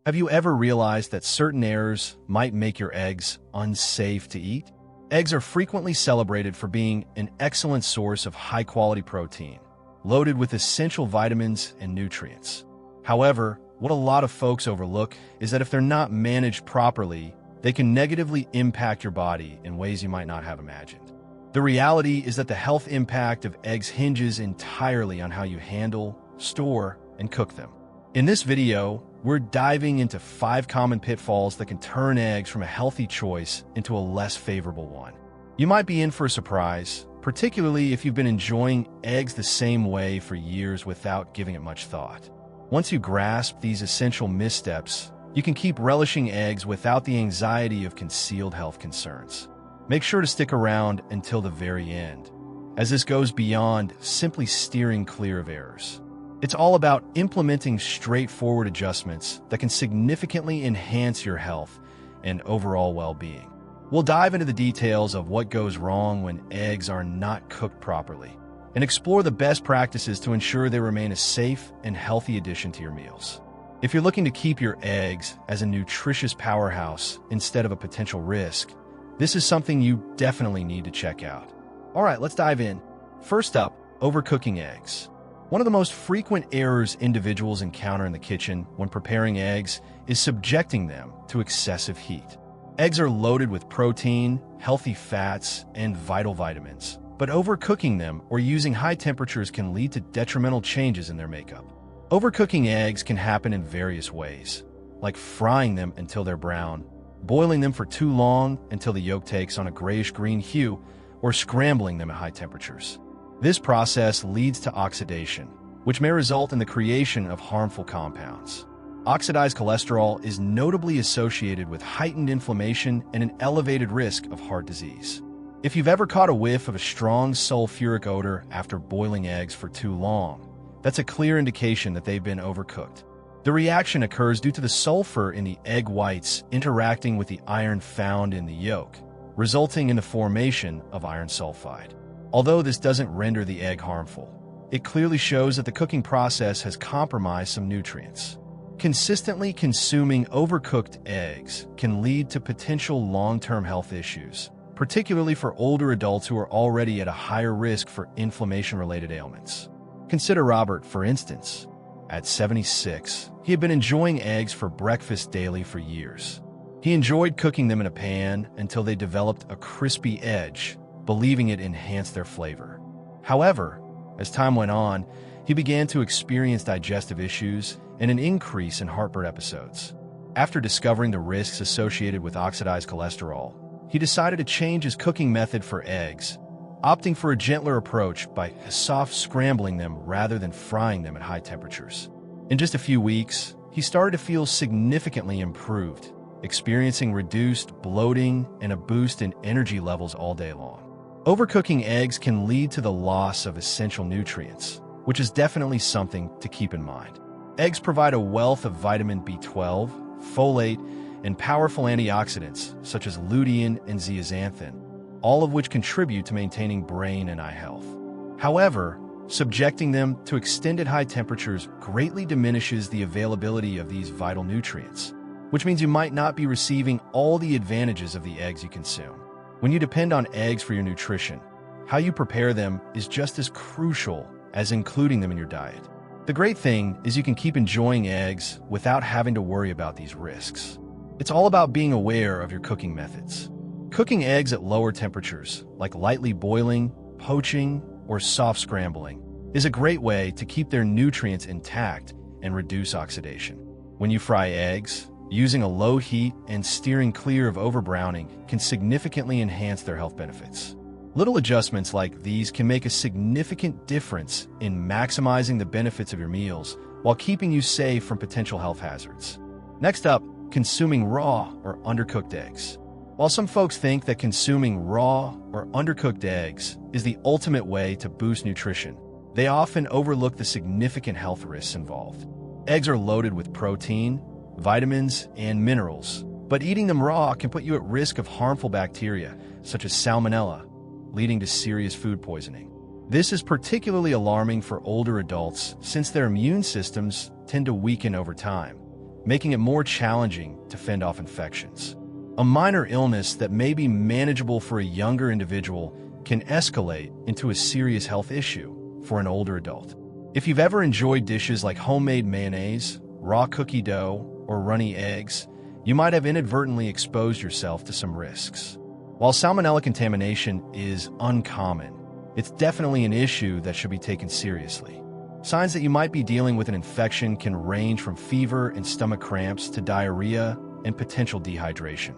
Have you ever realized that certain errors might make your eggs unsafe to eat? Eggs are frequently celebrated for being an excellent source of high-quality protein, loaded with essential vitamins and nutrients. However, what a lot of folks overlook is that if they're not managed properly, they can negatively impact your body in ways you might not have imagined. The reality is that the health impact of eggs hinges entirely on how you handle, store, and cook them. In this video, we're diving into 5 common pitfalls that can turn eggs from a healthy choice into a less favorable one. You might be in for a surprise, particularly if you've been enjoying eggs the same way for years without giving it much thought. Once you grasp these essential missteps, you can keep relishing eggs without the anxiety of concealed health concerns. Make sure to stick around until the very end, as this goes beyond simply steering clear of errors. It's all about implementing straightforward adjustments that can significantly enhance your health and overall well-being. We'll dive into the details of what goes wrong when eggs are not cooked properly, and explore the best practices to ensure they remain a safe and healthy addition to your meals. If you're looking to keep your eggs as a nutritious powerhouse instead of a potential risk, this is something you definitely need to check out. All right, let's dive in. First up, overcooking eggs. One of the most frequent errors individuals encounter in the kitchen when preparing eggs is subjecting them to excessive heat. Eggs are loaded with protein, healthy fats, and vital vitamins, but overcooking them or using high temperatures can lead to detrimental changes in their makeup. Overcooking eggs can happen in various ways, like frying them until they're brown, boiling them for too long until the yolk takes on a grayish-green hue, or scrambling them at high temperatures. This process leads to oxidation, which may result in the creation of harmful compounds. Oxidized cholesterol is notably associated with heightened inflammation and an elevated risk of heart disease. If you've ever caught a whiff of a strong sulfuric odor after boiling eggs for too long, that's a clear indication that they've been overcooked. The reaction occurs due to the sulfur in the egg whites interacting with the iron found in the yolk, resulting in the formation of iron sulfide. Although this doesn't render the egg harmful, it clearly shows that the cooking process has compromised some nutrients. Consistently consuming overcooked eggs can lead to potential long-term health issues, particularly for older adults who are already at a higher risk for inflammation-related ailments. Consider Robert, for instance. At 76, he had been enjoying eggs for breakfast daily for years. He enjoyed cooking them in a pan until they developed a crispy edge, believing it enhanced their flavor. However, as time went on, he began to experience digestive issues and an increase in heartburn episodes. After discovering the risks associated with oxidized cholesterol, he decided to change his cooking method for eggs, opting for a gentler approach by soft scrambling them rather than frying them at high temperatures. In just a few weeks, he started to feel significantly improved, experiencing reduced bloating and a boost in energy levels all day long. Overcooking eggs can lead to the loss of essential nutrients, which is definitely something to keep in mind. Eggs provide a wealth of vitamin B12, folate, and powerful antioxidants such as lutein and zeaxanthin, all of which contribute to maintaining brain and eye health. However, subjecting them to extended high temperatures greatly diminishes the availability of these vital nutrients, which means you might not be receiving all the advantages of the eggs you consume. When you depend on eggs for your nutrition, how you prepare them is just as crucial as including them in your diet. The great thing is you can keep enjoying eggs without having to worry about these risks. It's all about being aware of your cooking methods. Cooking eggs at lower temperatures, like lightly boiling, poaching, or soft scrambling, is a great way to keep their nutrients intact and reduce oxidation. When you fry eggs, using a low heat and steering clear of overbrowning can significantly enhance their health benefits. Little adjustments like these can make a significant difference in maximizing the benefits of your meals while keeping you safe from potential health hazards. Next up, consuming raw or undercooked eggs. While some folks think that consuming raw or undercooked eggs is the ultimate way to boost nutrition, they often overlook the significant health risks involved. Eggs are loaded with protein, vitamins, and minerals, but eating them raw can put you at risk of harmful bacteria, such as salmonella, leading to serious food poisoning. This is particularly alarming for older adults since their immune systems tend to weaken over time, making it more challenging to fend off infections. A minor illness that may be manageable for a younger individual can escalate into a serious health issue for an older adult. If you've ever enjoyed dishes like homemade mayonnaise, raw cookie dough, or runny eggs, you might have inadvertently exposed yourself to some risks. While salmonella contamination is uncommon, it's definitely an issue that should be taken seriously. Signs that you might be dealing with an infection can range from fever and stomach cramps to diarrhea and potential dehydration.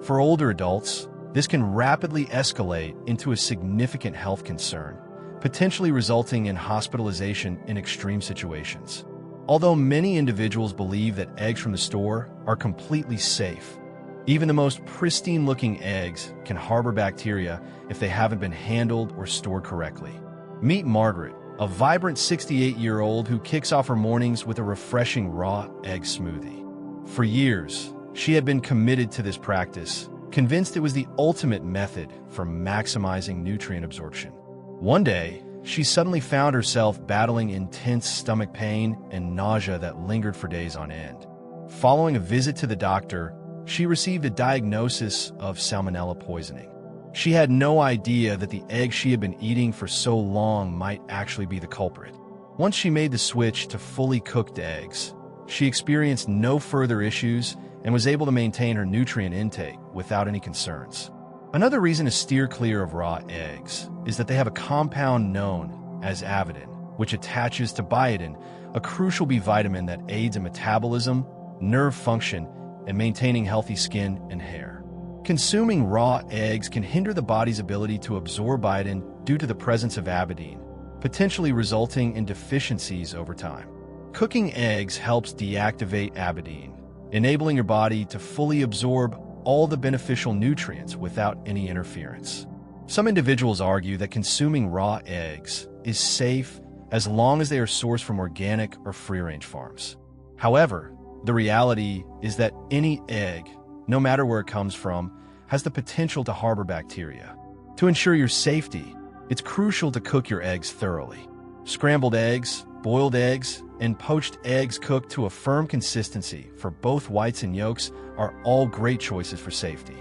For older adults, this can rapidly escalate into a significant health concern, potentially resulting in hospitalization in extreme situations. Although many individuals believe that eggs from the store are completely safe, even the most pristine-looking eggs can harbor bacteria if they haven't been handled or stored correctly. Meet Margaret, a vibrant 68-year-old who kicks off her mornings with a refreshing raw egg smoothie. For years, she had been committed to this practice, convinced it was the ultimate method for maximizing nutrient absorption. One day, she suddenly found herself battling intense stomach pain and nausea that lingered for days on end. Following a visit to the doctor, she received a diagnosis of salmonella poisoning. She had no idea that the eggs she had been eating for so long might actually be the culprit. Once she made the switch to fully cooked eggs, she experienced no further issues and was able to maintain her nutrient intake without any concerns. Another reason to steer clear of raw eggs is that they have a compound known as avidin, which attaches to biotin, a crucial B vitamin that aids in metabolism, nerve function, and maintaining healthy skin and hair. Consuming raw eggs can hinder the body's ability to absorb biotin due to the presence of avidin, potentially resulting in deficiencies over time. Cooking eggs helps deactivate avidin, enabling your body to fully absorb all the beneficial nutrients without any interference. Some individuals argue that consuming raw eggs is safe as long as they are sourced from organic or free-range farms. However, the reality is that any egg, no matter where it comes from, has the potential to harbor bacteria. To ensure your safety, it's crucial to cook your eggs thoroughly. Scrambled eggs, boiled eggs, and poached eggs cooked to a firm consistency for both whites and yolks are all great choices for safety.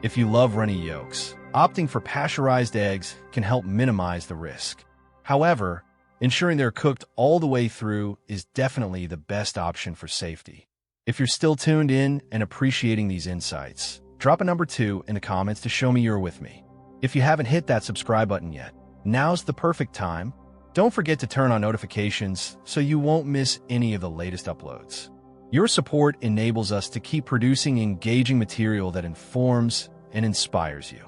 If you love runny yolks, opting for pasteurized eggs can help minimize the risk. However, ensuring they're cooked all the way through is definitely the best option for safety. If you're still tuned in and appreciating these insights, drop a number 2 in the comments to show me you're with me. If you haven't hit that subscribe button yet, now's the perfect time. Don't forget to turn on notifications so you won't miss any of the latest uploads. Your support enables us to keep producing engaging material that informs and inspires you.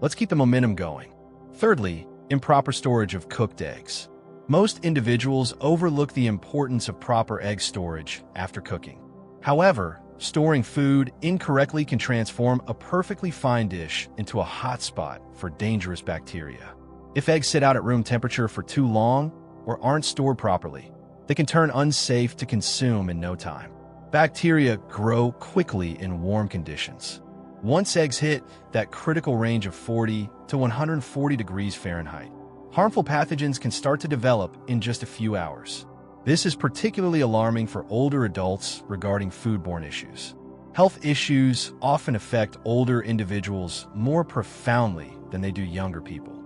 Let's keep the momentum going. Thirdly, improper storage of cooked eggs. Most individuals overlook the importance of proper egg storage after cooking. However, storing food incorrectly can transform a perfectly fine dish into a hotspot for dangerous bacteria. If eggs sit out at room temperature for too long or aren't stored properly, they can turn unsafe to consume in no time. Bacteria grow quickly in warm conditions. Once eggs hit that critical range of 40 to 140 degrees Fahrenheit, harmful pathogens can start to develop in just a few hours. This is particularly alarming for older adults regarding foodborne issues. Health issues often affect older individuals more profoundly than they do younger people.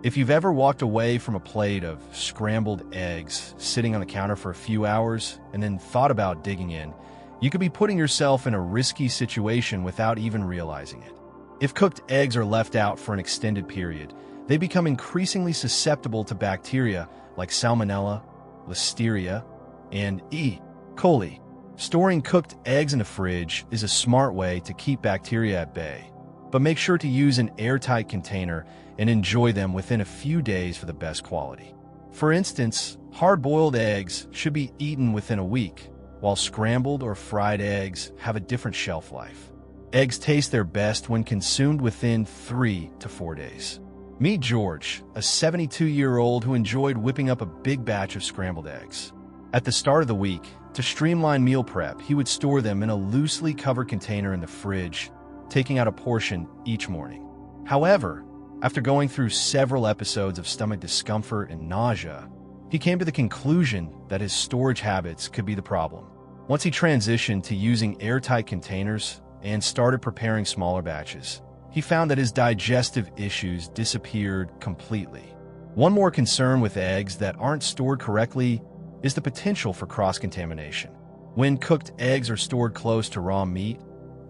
If you've ever walked away from a plate of scrambled eggs sitting on the counter for a few hours and then thought about digging in, you could be putting yourself in a risky situation without even realizing it. If cooked eggs are left out for an extended period, they become increasingly susceptible to bacteria like Salmonella, Listeria, and E. coli. Storing cooked eggs in the fridge is a smart way to keep bacteria at bay, but make sure to use an airtight container and enjoy them within a few days for the best quality. For instance, hard-boiled eggs should be eaten within a week, while scrambled or fried eggs have a different shelf life. Eggs taste their best when consumed within 3 to 4 days. Meet George, a 72-year-old who enjoyed whipping up a big batch of scrambled eggs. At the start of the week, to streamline meal prep, he would store them in a loosely covered container in the fridge, taking out a portion each morning. However, after going through several episodes of stomach discomfort and nausea, he came to the conclusion that his storage habits could be the problem. Once he transitioned to using airtight containers and started preparing smaller batches, he found that his digestive issues disappeared completely. One more concern with eggs that aren't stored correctly is the potential for cross-contamination. When cooked eggs are stored close to raw meat,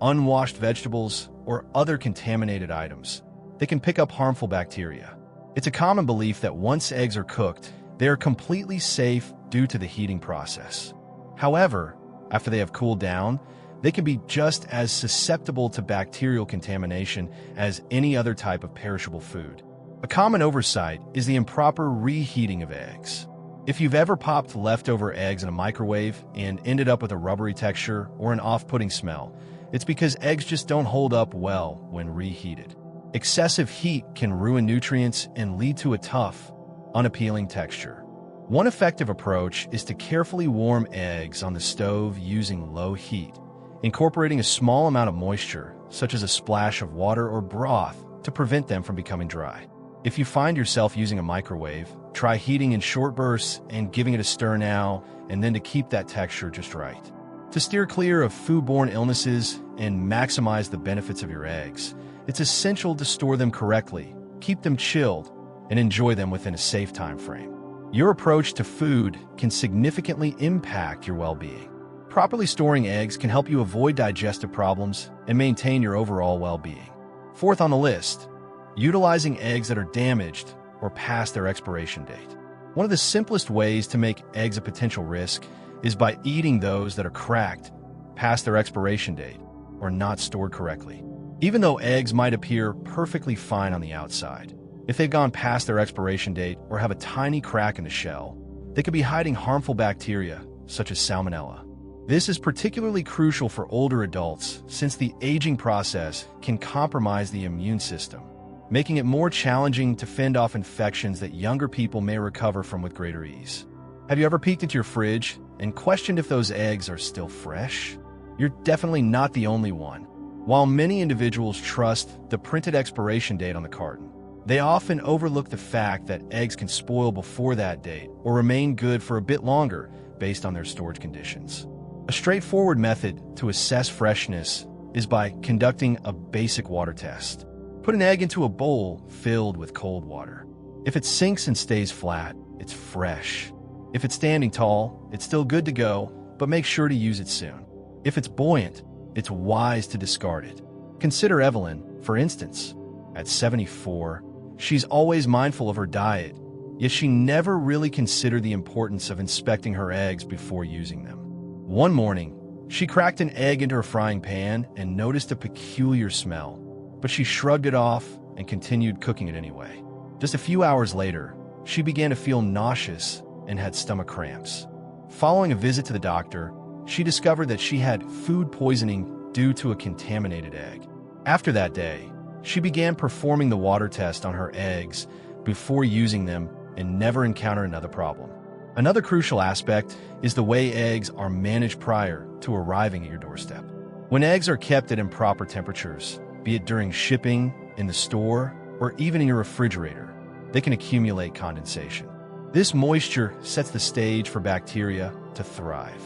unwashed vegetables, or other contaminated items, they can pick up harmful bacteria. It's a common belief that once eggs are cooked, they are completely safe due to the heating process. However, after they have cooled down, they can be just as susceptible to bacterial contamination as any other type of perishable food. A common oversight is the improper reheating of eggs. If you've ever popped leftover eggs in a microwave and ended up with a rubbery texture or an off-putting smell, it's because eggs just don't hold up well when reheated. Excessive heat can ruin nutrients and lead to a tough, unappealing texture. One effective approach is to carefully warm eggs on the stove using low heat, incorporating a small amount of moisture, such as a splash of water or broth, to prevent them from becoming dry. If you find yourself using a microwave, try heating in short bursts and giving it a stir now and then to keep that texture just right. To steer clear of foodborne illnesses and maximize the benefits of your eggs, it's essential to store them correctly, keep them chilled, and enjoy them within a safe time frame. Your approach to food can significantly impact your well-being. Properly storing eggs can help you avoid digestive problems and maintain your overall well-being. Fourth on the list, utilizing eggs that are damaged or past their expiration date. One of the simplest ways to make eggs a potential risk is by eating those that are cracked, past their expiration date, or not stored correctly. Even though eggs might appear perfectly fine on the outside, if they've gone past their expiration date or have a tiny crack in the shell, they could be hiding harmful bacteria, such as salmonella. This is particularly crucial for older adults since the aging process can compromise the immune system, making it more challenging to fend off infections that younger people may recover from with greater ease. Have you ever peeked into your fridge and questioned if those eggs are still fresh? You're definitely not the only one. While many individuals trust the printed expiration date on the carton, they often overlook the fact that eggs can spoil before that date or remain good for a bit longer based on their storage conditions. A straightforward method to assess freshness is by conducting a basic water test. Put an egg into a bowl filled with cold water. If it sinks and stays flat, it's fresh. If it's standing tall, it's still good to go, but make sure to use it soon. If it's buoyant, it's wise to discard it. Consider Evelyn, for instance. At 74, she's always mindful of her diet, yet she never really considered the importance of inspecting her eggs before using them. One morning, she cracked an egg into her frying pan and noticed a peculiar smell, but she shrugged it off and continued cooking it anyway. Just a few hours later, she began to feel nauseous and had stomach cramps. Following a visit to the doctor, she discovered that she had food poisoning due to a contaminated egg. After that day, she began performing the water test on her eggs before using them and never encountered another problem. Another crucial aspect is the way eggs are managed prior to arriving at your doorstep. When eggs are kept at improper temperatures, be it during shipping, in the store, or even in your refrigerator, they can accumulate condensation. This moisture sets the stage for bacteria to thrive.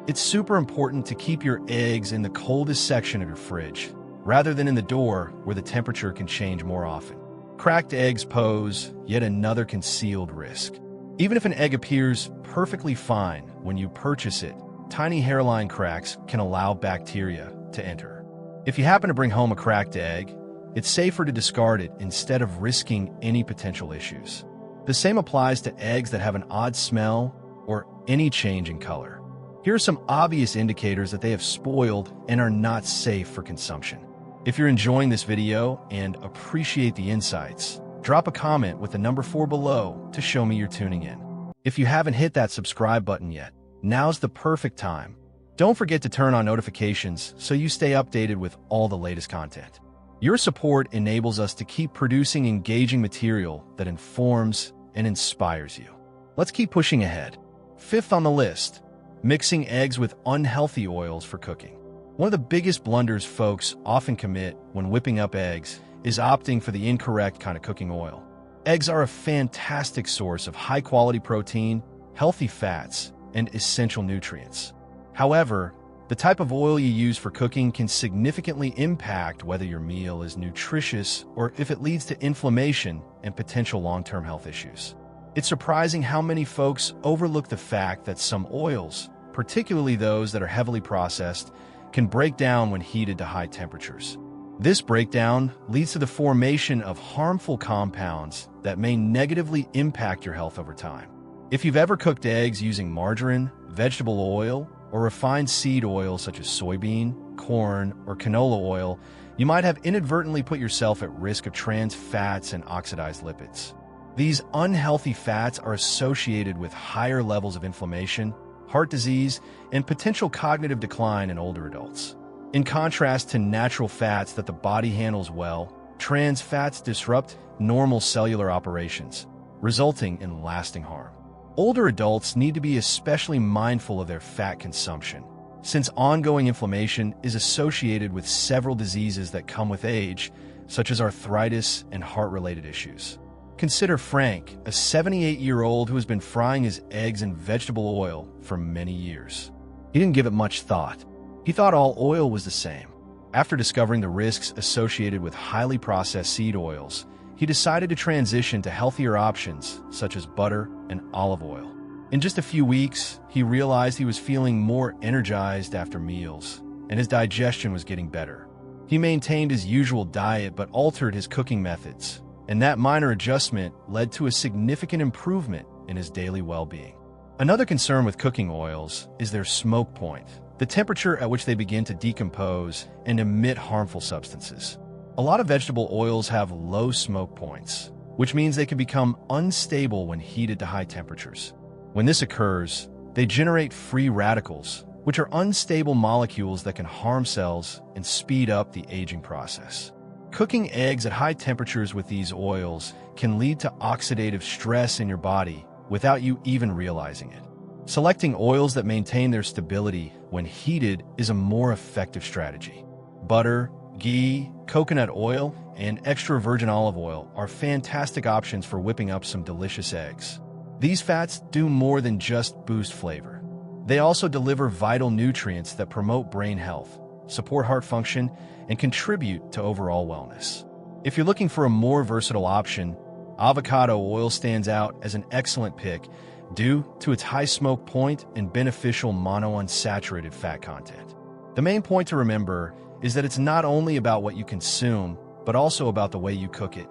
It's super important to keep your eggs in the coldest section of your fridge, rather than in the door where the temperature can change more often. Cracked eggs pose yet another concealed risk. Even if an egg appears perfectly fine when you purchase it, tiny hairline cracks can allow bacteria to enter. If you happen to bring home a cracked egg, it's safer to discard it instead of risking any potential issues. The same applies to eggs that have an odd smell or any change in color. Here are some obvious indicators that they have spoiled and are not safe for consumption. If you're enjoying this video and appreciate the insights, drop a comment with the number 4 below to show me you're tuning in. If you haven't hit that subscribe button yet, now's the perfect time. Don't forget to turn on notifications so you stay updated with all the latest content. Your support enables us to keep producing engaging material that informs and inspires you. Let's keep pushing ahead. Fifth on the list, mixing eggs with unhealthy oils for cooking. One of the biggest blunders folks often commit when whipping up eggs is opting for the incorrect kind of cooking oil. Eggs are a fantastic source of high-quality protein, healthy fats, and essential nutrients. However, the type of oil you use for cooking can significantly impact whether your meal is nutritious or if it leads to inflammation and potential long-term health issues. It's surprising how many folks overlook the fact that some oils, particularly those that are heavily processed, can break down when heated to high temperatures. This breakdown leads to the formation of harmful compounds that may negatively impact your health over time. If you've ever cooked eggs using margarine, vegetable oil, or refined seed oil such as soybean, corn, or canola oil, you might have inadvertently put yourself at risk of trans fats and oxidized lipids. These unhealthy fats are associated with higher levels of inflammation, heart disease, and potential cognitive decline in older adults. In contrast to natural fats that the body handles well, trans fats disrupt normal cellular operations, resulting in lasting harm. Older adults need to be especially mindful of their fat consumption, since ongoing inflammation is associated with several diseases that come with age, such as arthritis and heart-related issues. Consider Frank, a 78-year-old who has been frying his eggs in vegetable oil for many years. He didn't give it much thought. He thought all oil was the same. After discovering the risks associated with highly processed seed oils, he decided to transition to healthier options such as butter and olive oil. In just a few weeks, he realized he was feeling more energized after meals, and his digestion was getting better. He maintained his usual diet but altered his cooking methods, and that minor adjustment led to a significant improvement in his daily well-being. Another concern with cooking oils is their smoke point, the temperature at which they begin to decompose and emit harmful substances. A lot of vegetable oils have low smoke points, which means they can become unstable when heated to high temperatures. When this occurs, they generate free radicals, which are unstable molecules that can harm cells and speed up the aging process. Cooking eggs at high temperatures with these oils can lead to oxidative stress in your body without you even realizing it. Selecting oils that maintain their stability when heated is a more effective strategy. Butter, ghee, coconut oil, and extra virgin olive oil are fantastic options for whipping up some delicious eggs. These fats do more than just boost flavor. They also deliver vital nutrients that promote brain health, support heart function, and contribute to overall wellness. If you're looking for a more versatile option, avocado oil stands out as an excellent pick due to its high smoke point and beneficial monounsaturated fat content. The main point to remember is that it's not only about what you consume, but also about the way you cook it.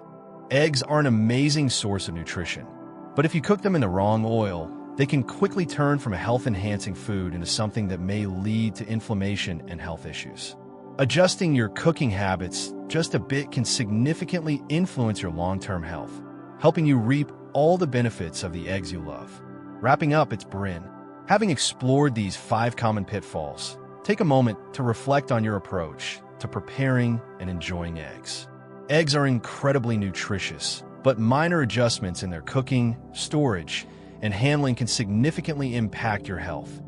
Eggs are an amazing source of nutrition, but if you cook them in the wrong oil, they can quickly turn from a health-enhancing food into something that may lead to inflammation and health issues. Adjusting your cooking habits just a bit can significantly influence your long-term health, helping you reap all the benefits of the eggs you love. Wrapping up, it's Bryn. Having explored these 5 common pitfalls, take a moment to reflect on your approach to preparing and enjoying eggs. Eggs are incredibly nutritious, but minor adjustments in their cooking, storage, and handling can significantly impact your health,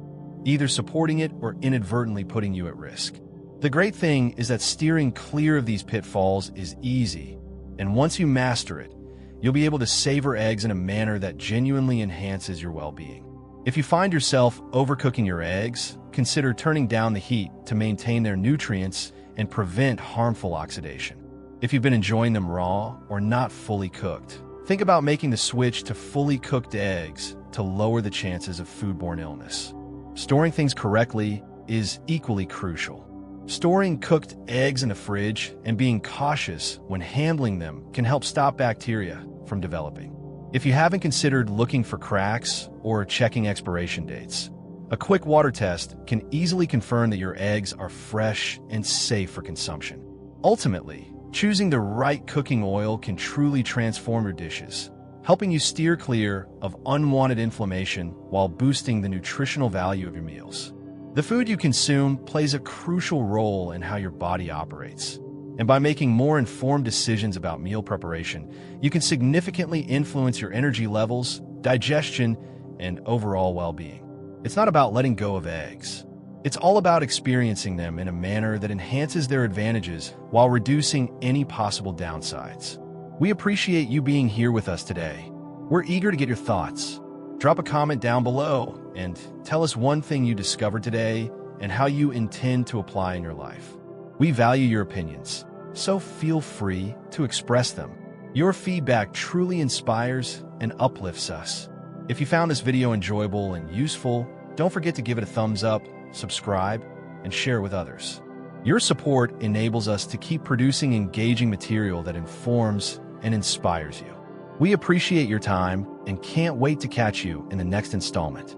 either supporting it or inadvertently putting you at risk. The great thing is that steering clear of these pitfalls is easy, and once you master it, you'll be able to savor eggs in a manner that genuinely enhances your well-being. If you find yourself overcooking your eggs, consider turning down the heat to maintain their nutrients and prevent harmful oxidation. If you've been enjoying them raw or not fully cooked, think about making the switch to fully cooked eggs to lower the chances of foodborne illness. Storing things correctly is equally crucial. Storing cooked eggs in the fridge and being cautious when handling them can help stop bacteria from developing. If you haven't considered looking for cracks or checking expiration dates, a quick water test can easily confirm that your eggs are fresh and safe for consumption. Ultimately, choosing the right cooking oil can truly transform your dishes, helping you steer clear of unwanted inflammation while boosting the nutritional value of your meals. The food you consume plays a crucial role in how your body operates, and by making more informed decisions about meal preparation, you can significantly influence your energy levels, digestion, and overall well-being. It's not about letting go of eggs. It's all about experiencing them in a manner that enhances their advantages while reducing any possible downsides. We appreciate you being here with us today. We're eager to get your thoughts. Drop a comment down below and tell us one thing you discovered today and how you intend to apply in your life. We value your opinions, so feel free to express them. Your feedback truly inspires and uplifts us. If you found this video enjoyable and useful, don't forget to give it a thumbs up, subscribe, and share with others. Your support enables us to keep producing engaging material that informs and inspires you. We appreciate your time and can't wait to catch you in the next installment.